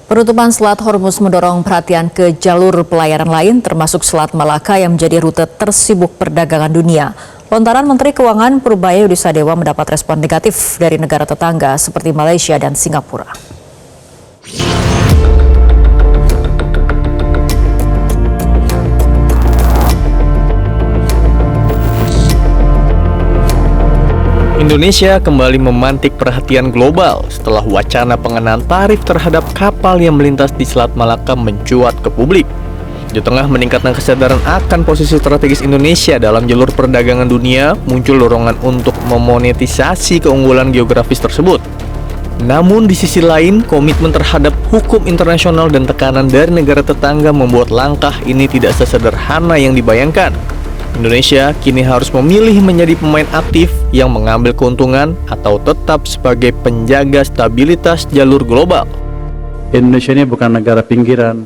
Penutupan Selat Hormuz mendorong perhatian ke jalur pelayaran lain termasuk Selat Malaka yang menjadi rute tersibuk perdagangan dunia. Lontaran Menteri Keuangan Purbaya Yudhisadewa mendapat respon negatif dari negara tetangga seperti Malaysia dan Singapura. Indonesia kembali memantik perhatian global setelah wacana pengenaan tarif terhadap kapal yang melintas di Selat Malaka mencuat ke publik. Di tengah meningkatnya kesadaran akan posisi strategis Indonesia dalam jalur perdagangan dunia, muncul dorongan untuk memonetisasi keunggulan geografis tersebut. Namun di sisi lain, komitmen terhadap hukum internasional dan tekanan dari negara tetangga membuat langkah ini tidak sesederhana yang dibayangkan. Indonesia kini harus memilih menjadi pemain aktif yang mengambil keuntungan atau tetap sebagai penjaga stabilitas jalur global. Indonesia ini bukan negara pinggiran.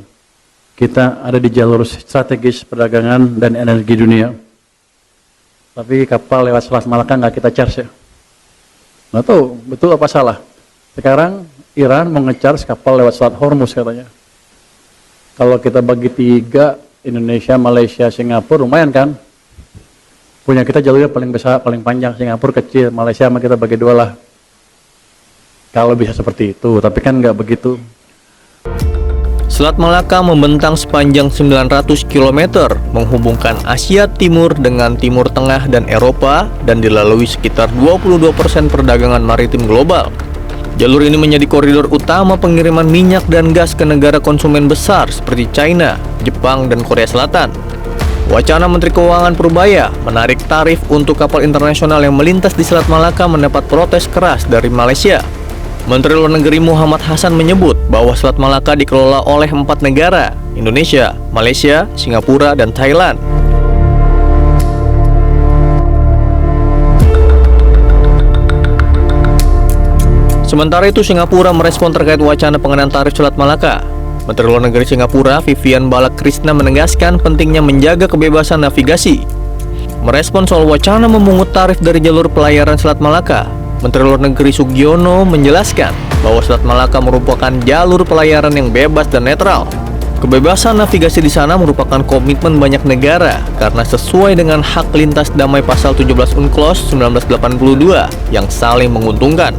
Kita ada di jalur strategis perdagangan dan energi dunia. Tapi kapal lewat Selat Malaka nggak kita charge ya. Nggak tahu betul apa salah. Sekarang Iran mau nge-charge kapal lewat Selat Hormuz katanya. Kalau kita bagi 3, Indonesia, Malaysia, Singapura, lumayan kan? Punya kita jalurnya paling besar, paling panjang, Singapura kecil, Malaysia sama kita bagi 2 lah. Kalau bisa seperti itu, tapi kan nggak begitu. Selat Malaka membentang sepanjang 900 km, menghubungkan Asia Timur dengan Timur Tengah dan Eropa, dan dilalui sekitar 22% perdagangan maritim global. Jalur ini menjadi koridor utama pengiriman minyak dan gas ke negara konsumen besar seperti China, Jepang, dan Korea Selatan. Wacana Menteri Keuangan Purbaya menarik tarif untuk kapal internasional yang melintas di Selat Malaka mendapat protes keras dari Malaysia. Menteri Luar Negeri Muhammad Hasan menyebut bahwa Selat Malaka dikelola oleh 4 negara, Indonesia, Malaysia, Singapura, dan Thailand. Sementara itu, Singapura merespon terkait wacana pengenaan tarif Selat Malaka. Menteri Luar Negeri Singapura, Vivian Balakrishna menegaskan pentingnya menjaga kebebasan navigasi. Merespon soal wacana memungut tarif dari jalur pelayaran Selat Malaka, Menteri Luar Negeri Sugiono menjelaskan bahwa Selat Malaka merupakan jalur pelayaran yang bebas dan netral. Kebebasan navigasi di sana merupakan komitmen banyak negara karena sesuai dengan hak lintas damai pasal 17 UNCLOS 1982 yang saling menguntungkan.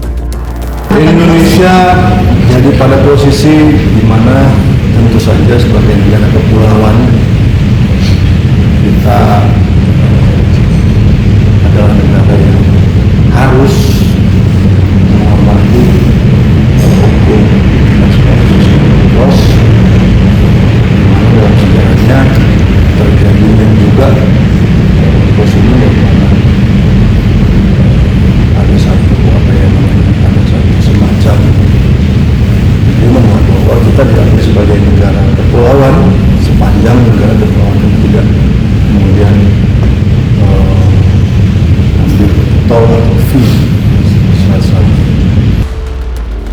Indonesia jadi pada posisi di mana tentu saja sebagai negara kepulauan kita adalah negara yang harus menghormati hukum internasional UNCLOS, di mana dalam sejarahnya terjadi dan juga UNCLOS ini yang mana ada satu semacam ini membuat bahwa kita dianggap sebagai negara kepulauan sepanjang negara kepulauan itu tidak kemudian ambil tol atau fee.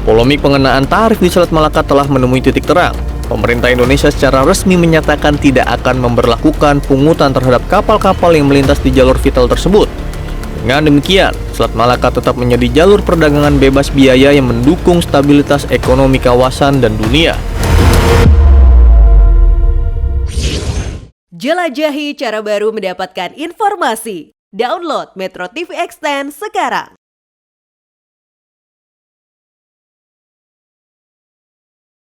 Polemik pengenaan tarif di Selat Malaka telah menemui titik terang. Pemerintah Indonesia secara resmi menyatakan tidak akan memberlakukan pungutan terhadap kapal-kapal yang melintas di jalur vital tersebut. Dengan demikian, Selat Malaka tetap menjadi jalur perdagangan bebas biaya yang mendukung stabilitas ekonomi kawasan dan dunia. Jelajahi cara baru mendapatkan informasi. Download Metro TV Extend sekarang.